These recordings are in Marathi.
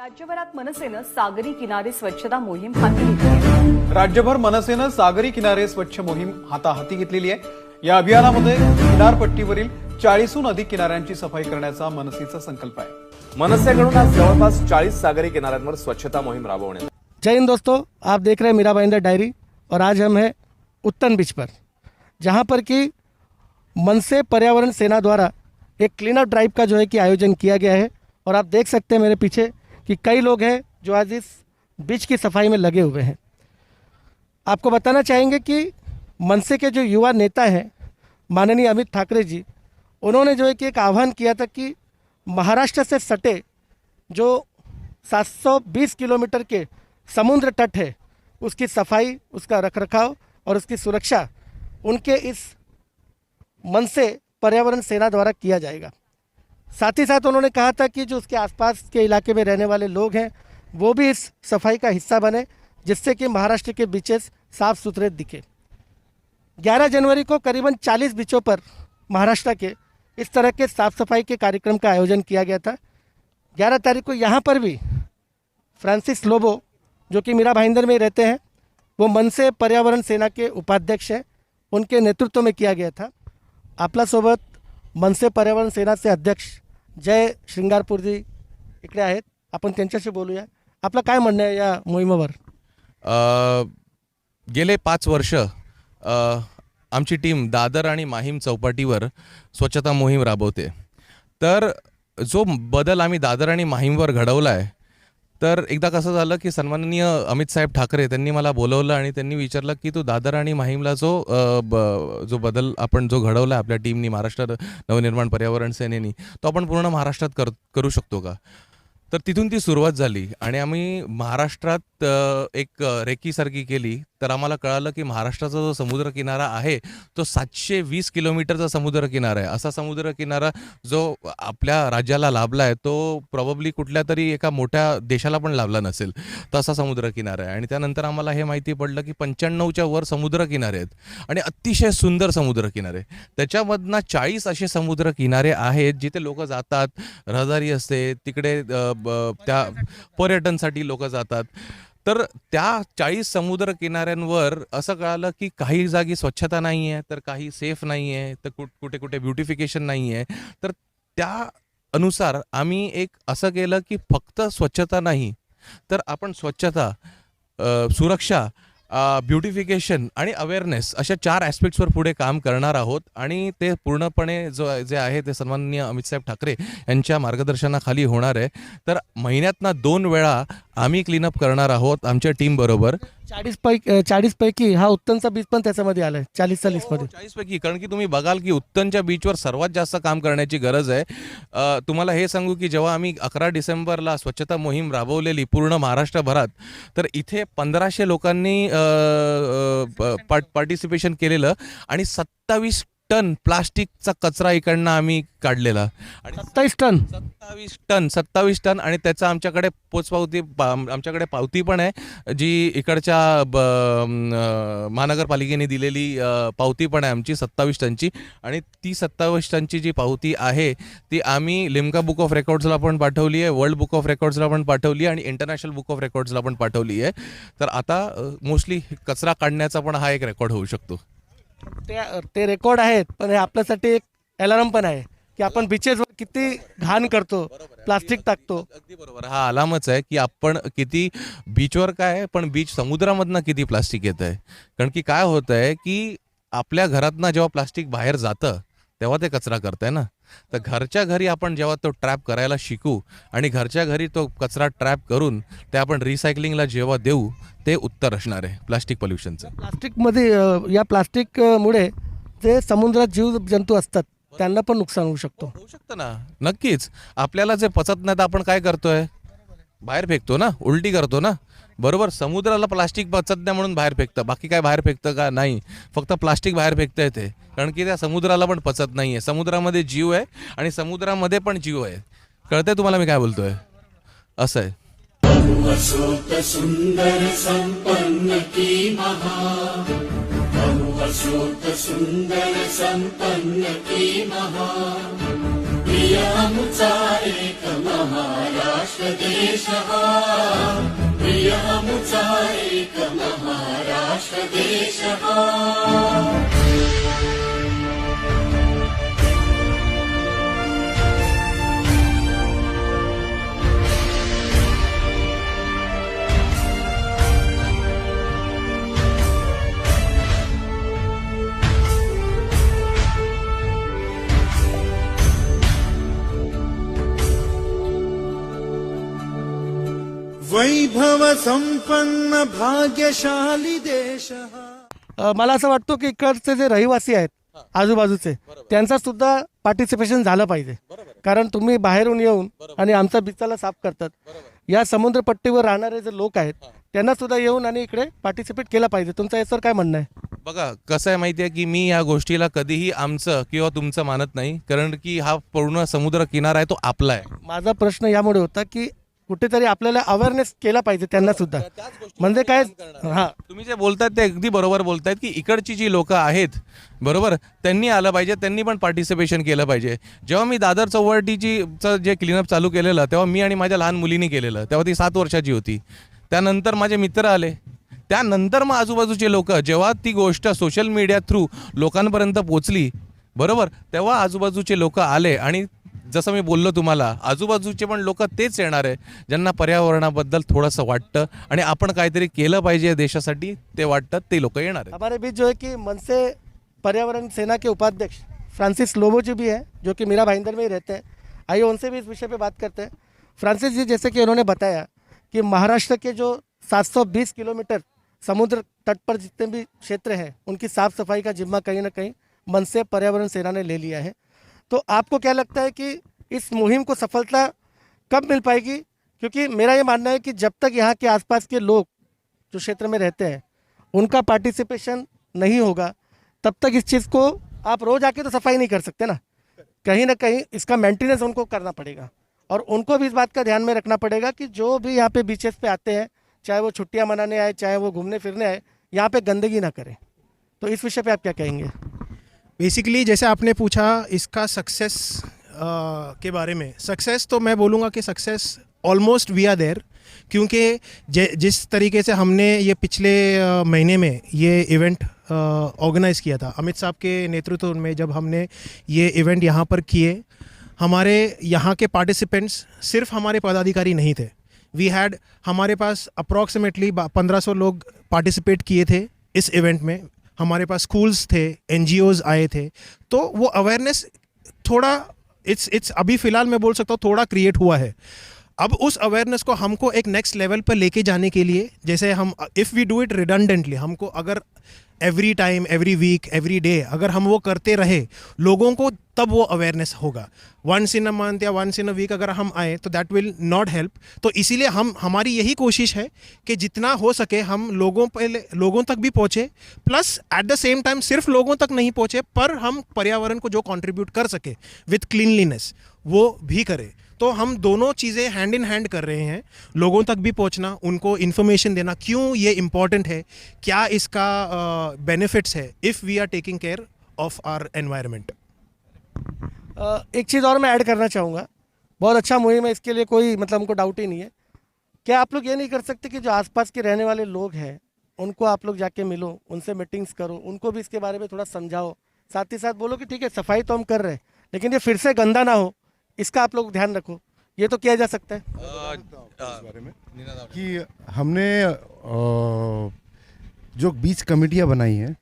राज्यभरात मनसेनं सागरी किनारे स्वच्छता मोहीम हाती घेतली आहे. राज्यभर मनसेनं सागरी किनारे स्वच्छ मोहीम हाती घेतलेली आहे. या अभियानामध्ये किनारपट्टीवरील 40हून अधिक किनाऱ्यांची सफाई करण्याचा मनसेचा संकल्प आहे. मनसेकडून आज जवळपास 40 सागरी किनाऱ्यांवर स्वच्छता मोहीम राबवण्यात. जय हिंद दोस्तों, आप देख रहे हैं मीरा भाईंदर डायरी और आज हम हैं उत्तन बीच पर, जहां पर कि मनसे पर्यावरण सेना द्वारा एक क्लीन अप ड्राइव का जो है कि आयोजन किया गया है। और आप देख सकते हैं मेरे पीछे कि कई लोग हैं जो आज इस बीच की सफाई में लगे हुए हैं। आपको बताना चाहेंगे कि मनसे के जो युवा नेता हैं माननीय अमित ठाकरे जी, उन्होंने जो है कि एक आह्वान किया था कि महाराष्ट्र से सटे जो 720 किलोमीटर के समुद्र तट है उसकी सफाई, उसका रखरखाव और उसकी सुरक्षा उनके इस मनसे पर्यावरण सेना द्वारा किया जाएगा। साथ ही साथ उन्होंने कहा था कि जो उसके आसपास के इलाके में रहने वाले लोग हैं वो भी इस सफाई का हिस्सा बने, जिससे कि महाराष्ट्र के बीचेस साफ़ सुथरे दिखे। 11 जनवरी को करीबन 40 बीचों पर महाराष्ट्र के इस तरह के साफ़ सफाई के कार्यक्रम का आयोजन किया गया था। 11 तारीख को यहाँ पर भी फ्रांसिस लोबो, जो कि मीरा भाईंदर में रहते हैं, वो मनसे पर्यावरण सेना के उपाध्यक्ष हैं, उनके नेतृत्व में किया गया था। आपल्यासोबत मनसे पर्यावरण सेनाचे अध्यक्ष जय श्रृंगारपूरजी इकडे आहेत, आपण त्यांच्याशी बोलूया। आपलं काय म्हणणं आहे या मोहिमेवर? गेले 5 वर्ष आमची टीम दादर आणि माहीम चौपाटीवर स्वच्छता मोहीम राबवते। तर जो बदल आम्ही दादर आणि माहीमवर घडवला आहे, तर एकदा कसं झालं की सन्माननीय अमित साहेब ठाकरे त्यांनी मला बोलवलं आणि त्यांनी विचारलं की तू दादर आणि माहीमला जो बदल आपण जो घडवला आपल्या टीमनी, महाराष्ट्र नवनिर्माण पर्यावरण सेनेनी, तो आपण पूर्ण महाराष्ट्रात करू शकतो का? तर तिथून ती सुरुवात झाली आणि आम्ही महाराष्ट्रात एक रेकीसारखी केली। तर आम्हाला कळालं की महाराष्ट्राचा जो समुद्र किनारा आहे तो 720 किलोमीटरचा समुद्र किनारा आहे। असा समुद्र किनारा जो आपल्या राज्याला लाभला आहे तो प्रॉब्ली कुठल्या तरी एका मोठ्या देशाला पण लाभला नसेल, तसा समुद्र किनारा आहे। आणि त्यानंतर आम्हाला हे माहिती पडलं की 95च्या वर समुद्र किनारे आहेत आणि अतिशय सुंदर समुद्र किनारे। त्याच्यामधनं 40 असे समुद्र किनारे आहेत जिथे लोक जातात, रहदारी असते, तिकडे त्या पर्यटनसाठी लोक जातात। तर त्या 40 समुद्र किनाऱ्यांवर असं कळालं की काही जागी स्वच्छता नाही आहे, तर काही सेफ नाही आहे, तर कुठे कुठे ब्युटिफिकेशन नाही आहे। तर त्या अनुसार आम्ही एक असं केलं की फक्त स्वच्छता नाही, तर आपण स्वच्छता, सुरक्षा, ब्युटिफिकेशन आणि अवेअरनेस अशा 4 ॲस्पेक्ट्सवर पुढे काम करणार आहोत। आणि ते पूर्णपणे जे आहे ते सन्माननीय अमित साहेब ठाकरे यांच्या मार्गदर्शनाखाली होणार आहे। तर महिन्यातनं 2 वेळा आम्ही क्लीनअप करणार आहोत आमच्या टीम बरोबर। 40 पैकी हा उत्तनचा बीच पण त्याच्यामध्ये आलाय, 40च्या लिस्टमध्ये। 40 पैकी, कारण की तुम्ही बघाल की उत्तनच्या बीचवर सर्वात जास्त काम करण्याची गरज आहे। तुम्हाला हे सांगू की जेव्हा आम्ही 11 डिसेंबरला स्वच्छता मोहीम राबवलेली पूर्ण महाराष्ट्रभरात, तर इथे 1500 लोकांनी पार्टिसिपेशन केलेलं आणि 27 टन प्लास्टिकचा कचरा इकडनं आम्ही काढलेला। आणि 27 टन आणि त्याचा आमच्याकडे पोचपावती, आमच्याकडे पावती पण आहे, जी इकडच्या महानगरपालिकेने दिलेली पावती पण आहे आमची 27 टनची। आणि ती 27 टनची जी पावती आहे ती आम्ही लिम्का बुक ऑफ रेकॉर्ड्सला पण पाठवली आहे, वर्ल्ड बुक ऑफ रेकॉर्ड्सला पण पाठवली आहे आणि इंटरनॅशनल बुक ऑफ रेकॉर्ड्सला पण पाठवली आहे। तर आता मोस्टली कचरा काढण्याचा पण हा एक रेकॉर्ड होऊ शकतो। ते रेकॉर्ड आहेत, पण हे आपल्यासाठी एक अलार्म पण आहे की आपण बीचेसवर किती घाण करतो, प्लास्टिक टाकतो। अगदी बरोबर, हा अलार्मच आहे की आपण किती बीचवर काय, पण बीच समुद्रामधनं किती प्लास्टिक येत आहे। कारण की काय होतं आहे की आपल्या घरातनं जेव्हा प्लास्टिक बाहेर जातं तेव्हा ते कचरा करतंय ना। तर घरच्या घरी आपण जेव्हा तो ट्रॅप करायला शिकू आणि घरच्या घरी तो कचरा ट्रॅप करून ते आपण रिसायकलिंगला जेव्हा देऊ, ते उत्तर असणार आहे प्लास्टिक पोल्युशनचं। प्लास्टिकमध्ये या प्लास्टिकमुळे जे समुद्रात जीव जंतू असतात त्यांना पण नुकसान होऊ शकतं ना। नक्कीच, आपल्याला जे पचत नाही तर आपण काय करतोय, बाहेर फेकतो ना, उलटी करतो ना। बरोबर, समुद्राला प्लास्टिक पचत नाही म्हणून बाहेर फेकतं, बाकी काय बाहेर फेकतं का? नाही, फक्त प्लास्टिक बाहेर फेकतं येते, कारण की त्या समुद्राला पण पचत नाही आहे। समुद्रामध्ये जीव आहे आणि समुद्रामध्ये पण जीव आहे। कळतंय तुम्हाला मी काय बोलतोय? असं आहे। सुंदर संपन्न की महा, सुंदर संपन्न की महा, प्रिय आमचा एक महाराष्ट्र देश हा प्रिय आमचा एक महाराष्ट्र देश हा वैभव संपन्न भाग्यशाली देश हा. मला असं वाटतं की इकडचे जे रहिवासी आहेत आजूबाजूचे त्यांचा सुद्धा पार्टिसिपेशन झालं पाहिजे. कारण तुम्ही बाहेरून येऊन आणि आमचा बिचाला साफ करतात. या समुद्रपट्टीवर राहणारे जे लोक आहेत त्यांना सुद्धा येऊन आणि इकडे पार्टिसिपेट केलं पाहिजे. तुमचं याच्यावर काय म्हणणं आहे? बघा कसं आहे माहिती आहे की मी या गोष्टीला कधीही आमचं किंवा तुमचं मानत नाही, कारण की हा पूर्ण समुद्र किनारा आहे तो आपला आहे. माझा प्रश्न यामुळे होता की कुठेतरी आपल्याला अवेअरनेस केला पाहिजे त्यांना सुद्धा. म्हणजे काय हा तुम्ही जे बोलतायत ते अगदी बरोबर बोलतायत की इकडची जी लोक आहेत बरोबर त्यांनी आलं पाहिजे, त्यांनी पण पार्टिसिपेशन केलं पाहिजे. जेव्हा मी दादर चौपाटीचं जे क्लीनअप चालू केलेलं तेव्हा मी आणि माझ्या लहान मुलीने केलेलं, तेव्हा ती 7 वर्षाची होती. त्यानंतर माझे मित्र आले, त्यानंतर मग आजूबाजूचे लोक, जेव्हा ती गोष्ट सोशल मीडिया थ्रू लोकांपर्यंत पोचली बरोबर तेव्हा आजूबाजूचे लोक आले. आणि जसं मी बोललो तुम्हाला आजूबाजूचे पण लोक तेच येणार आहे ज्यांना पर्यावरणाबद्दल थोडंसं वाटतं आणि आपण काहीतरी केलं पाहिजे देशासाठी ते वाटतं, ते लोक येणार आहेत. हमारे बीच जो है कि मन से पर्यावरण सेना के उपाध्यक्ष फ्रांसिस लोबो जी भी हैं जो कि मीरा भाईंदर में ही रहते हैं. आइए उनसे भी इस विषय पे बात करते हैं. फ्रांसिस जी, जैसे कि उन्होंने बताया कि महाराष्ट्र के जो 720 किलोमीटर समुद्र तट पर जितने भी क्षेत्र हैं उनकी साफ़ सफाई का जिम्मा कहीं ना कहीं मन से पर्यावरण सेना ने ले लिया है. तो आपको क्या लगता है कि इस मुहिम को सफलता कब मिल पाएगी? क्योंकि मेरा ये मानना है कि जब तक यहाँ के आसपास के लोग जो क्षेत्र में रहते हैं उनका पार्टिसिपेशन नहीं होगा तब तक इस चीज़ को आप रोज़ आके तो सफाई नहीं कर सकते ना. कहीं ना कहीं इसका मेंटेनेंस उनको करना पड़ेगा और उनको भी इस बात का ध्यान में रखना पड़ेगा कि जो भी यहाँ पे बीचेस पे आते हैं, चाहे वो छुट्टियाँ मनाने आए, चाहे वो घूमने फिरने आए, यहाँ पे गंदगी ना करें. तो इस विषय पे आप क्या कहेंगे? बेसिकली जैसे आपने पूछा इसका सक्सेस के बारे में, सक्सेस तो मैं बोलूँगा कि success almost we are there. क्योंकि जिस तरीके से हमने ये पिछले महीने में ये इवेंट ऑर्गेनाइज़ किया था अमित साहब के नेतृत्व में, जब हमने ये इवेंट यहाँ पर किए, हमारे यहाँ के पार्टिसिपेंट्स सिर्फ हमारे पदाधिकारी नहीं थे. वी हैड, हमारे पास अप्रॉक्सीमेटली 1500 लोग पार्टिसिपेट किए थे इस इवेंट में. हमारे पास स्कूल्स थे, NGOs आए थे. तो वो अवेयरनेस थोड़ा इट्स अभी फ़िलहाल मैं बोल सकता हूँ थोड़ा क्रिएट हुआ है. अब उस अवेयरनेस को हमको एक नेक्स्ट लेवल पर लेके जाने के लिए, जैसे हम if we do it redundantly, हमको अगर every time, every week, every day अगर हम वो करते रहे लोगों को, तब वो अवेयरनेस होगा. वंस इन अ मंथ या वंस इन अ वीक अगर हम आए तो दैट विल नॉट हेल्प. तो इसीलिए हमारी यही कोशिश है कि जितना हो सके हम लोगों तक भी पहुँचे, plus at the same time सिर्फ लोगों तक नहीं पहुँचे पर हम पर्यावरण को जो कंट्रीब्यूट कर सके विथ क्लीनलीनेस वो भी करें. तो हम दोनों चीज़ें हैंड इन हैंड कर रहे हैं. लोगों तक भी पहुंचना, उनको इन्फॉर्मेशन देना क्यों ये इम्पॉर्टेंट है, क्या इसका बेनिफिट्स है if we are taking care of our environment. एक चीज़ और मैं ऐड करना चाहूँगा. बहुत अच्छा मुहिम है, इसके लिए कोई मतलब हमको डाउट ही नहीं है. क्या आप लोग ये नहीं कर सकते कि जो आसपास के रहने वाले लोग हैं उनको आप लोग जाके मिलो, उनसे मीटिंग्स करो, उनको भी इसके बारे में थोड़ा समझाओ, साथ ही साथ बोलो कि ठीक है सफाई तो हम कर रहे हैं लेकिन ये फिर से गंदा ना हो, इसका आप लोग ध्यान रखो. ये तो किया जा सकता है. इस बारे में कि हमने जो बीच कमेटियाँ बनाई हैं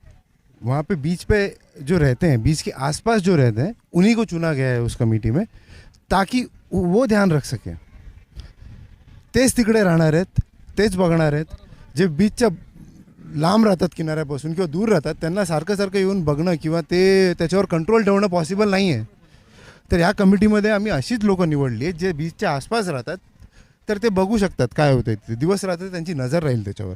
वहाँ पे बीच पे जो रहते हैं, बीच के आसपास जो रहते हैं उन्हीं को चुना गया है उस कमिटी में, ताकि वो ध्यान रख सकें. तेच तिकडे राहणार आहेत, तेच बघणार आहेत. जे बीचच्या लांब राहतात किनाऱ्यापासून किंवा दूर राहतात त्यांना सारखं सारखं येऊन बघणं किंवा ते त्याच्यावर कंट्रोल ठेवणं पॉसिबल नाही आहे. तर ह्या कमिटीमध्ये आम्ही अशीच लोकं निवडली आहेत जे बीचच्या आसपास राहतात, तर ते बघू शकतात काय होतं ते, दिवस राहतात त्यांची नजर राहील त्याच्यावर.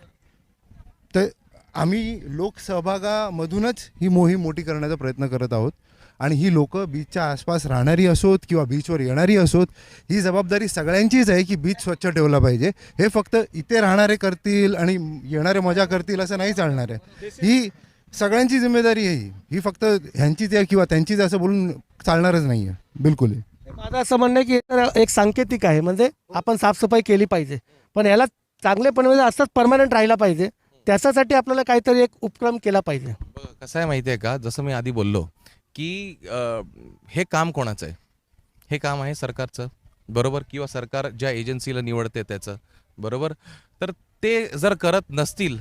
तर आम्ही लोकसहभागामधूनच ही मोहीम मोठी करण्याचा प्रयत्न करत आहोत. आणि ही लोकं बीचच्या आसपास राहणारी असोत किंवा बीचवर येणारी असोत, ही जबाबदारी सगळ्यांचीच आहे की बीच स्वच्छ ठेवला पाहिजे. हे फक्त इथे राहणारे करतील आणि येणारे मजा करतील असं नाही चालणार आहे. ही सगळ्यांची जिम्मेदारी आहे. ही फक्त ह्यांचीच आहे किंवा त्यांचीच असं बोलून चालणारच नाही आहे. बिलकुल. माझं असं म्हणणं आहे की हे तर एक सांकेतिक आहे, म्हणजे आपण साफसफाई केली पाहिजे, पण याला चांगलेपणे म्हणजे असंच परमनंट राहिला पाहिजे. त्याच्यासाठी आपल्याला काहीतरी एक उपक्रम केला पाहिजे. बघा, कसं आहे माहिती आहे का, जसं मी आधी बोललो की हे काम कोणाचं आहे? हे काम आहे सरकारचं, बरोबर, किंवा सरकार ज्या एजन्सीला निवडते त्याचं, बरोबर. तर ते जर करत नसतील,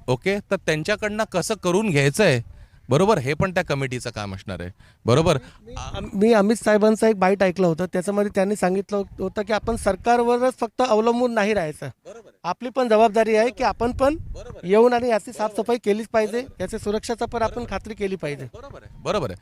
ओके, तर त्यांच्याकडनं कसं करून घ्यायचं आहे, बरोबर, हे पण त्या कमिटीचं काम असणार आहे, बरोबर. मी अमित साहेबांचं एक बाईट ऐकलं होतं, त्याच्यामध्ये त्यांनी सांगितलं होतं की आपण सरकारवरच फक्त अवलंबून नाही राहायचं, आपली पण जबाबदारी आहे की आपण पण येऊन आणि याची साफसफाई केलीच पाहिजे, याची सुरक्षेचा पण आपण खात्री केली पाहिजे. बरोबर आहे.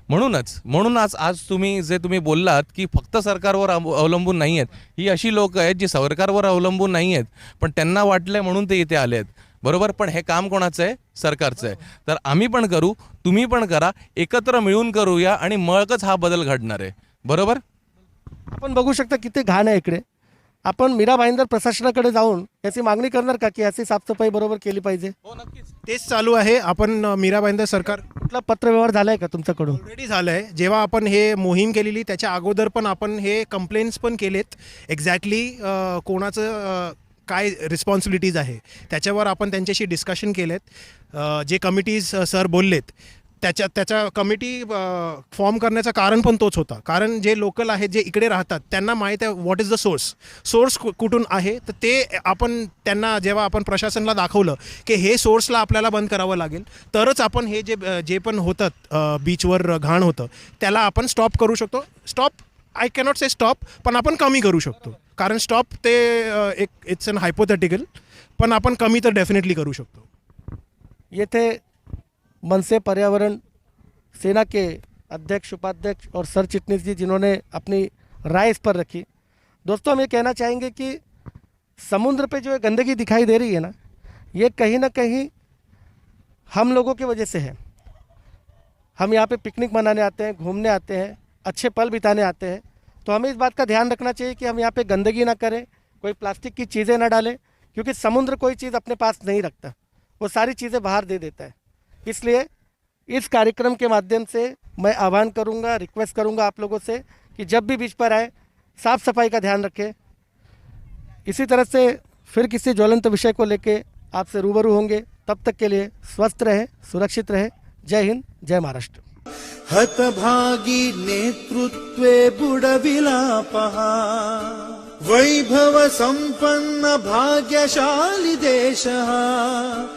म्हणूनच आज तुम्ही बोललात की फक्त सरकारवर अवलंबून नाही आहेत, ही अशी लोक आहेत जी सरकारवर अवलंबून नाही आहेत, पण त्यांना वाटलंय म्हणून ते इथे आले आहेत, बरोबर. पण हे काम कोणाचं आहे? सरकारचं आहे. तर आम्ही पण करू, तुम्ही पण करा, एकत्र मिळून करूया आणि मगच हा बदल घडणार आहे, बरोबर. आपण बघू शकता किती घाण आहे इकडे. आपण मीरा भाईंदर प्रशासनाकडे जाऊन याची मागणी करणार का की याची साफसफाई बरोबर केली पाहिजे? हो, नक्कीच. तेच चालू आहे. आपण मीरा भाईंदर सरकार कुठला पत्रव्यवहार झालाय का तुमच्याकडून? ऑलरेडी झालं आहे. जेव्हा आपण हे मोहीम केलेली त्याच्या अगोदर पण आपण हे कंप्लेंट्स पण केलेत. एक्झॅक्टली कोणाचं काय रिस्पॉन्सिबिलिटीज आहे त्याच्यावर आपण त्यांच्याशी डिस्कशन केलेत. जे कमिटीज सर बोललेत त्याच्या कमिटी फॉर्म करण्याचं कारण पण तोच होता. कारण जे लोकल आहेत, जे इकडे राहतात, त्यांना माहीत आहे व्हॉट इज द सोर्स कुठून आहे. तर ते आपण त्यांना जेव्हा आपण प्रशासनाला दाखवलं की हे सोर्सला आपल्याला बंद करावं लागेल, तरच आपण हे जे पण होतं बीचवर घाण होतं त्याला आपण स्टॉप करू शकतो. आय कॅनॉट से स्टॉप, पण आपण कमी करू शकतो. कारण स्टॉप ते एक इट्स अन हायपोथेटिकल, पण आपण कमी तर डेफिनेटली करू शकतो. येथे मनसे पर्यावरण सेना के अध्यक्ष, उपाध्यक्ष और सर चिटनीस जी जिन्होंने अपनी राय इस पर रखी. दोस्तों, हम ये कहना चाहेंगे कि समुद्र पे जो गंदगी दिखाई दे रही है ना, ये कहीं ना कहीं हम लोगों की वजह से है. हम यहाँ पे पिकनिक मनाने आते हैं, घूमने आते हैं, अच्छे पल बिताने आते हैं, तो हमें इस बात का ध्यान रखना चाहिए कि हम यहाँ पे गंदगी ना करें, कोई प्लास्टिक की चीज़ें ना डालें, क्योंकि समुद्र कोई चीज़ अपने पास नहीं रखता, वो सारी चीज़ें बाहर दे देता है. इसलिए इस कार्यक्रम के माध्यम से मैं आह्वान करूंगा, रिक्वेस्ट करूंगा आप लोगों से कि जब भी बीच पर आए साफ़ सफाई का ध्यान रखें. इसी तरह से फिर किसी ज्वलंत विषय को लेके आपसे रूबरू होंगे. तब तक के लिए स्वस्थ रहे, सुरक्षित रहे. जय हिंद, जय महाराष्ट्र. हतभागी नेतृत्वे बुडविला पहा, वैभव संपन्न भाग्यशाली देश हा.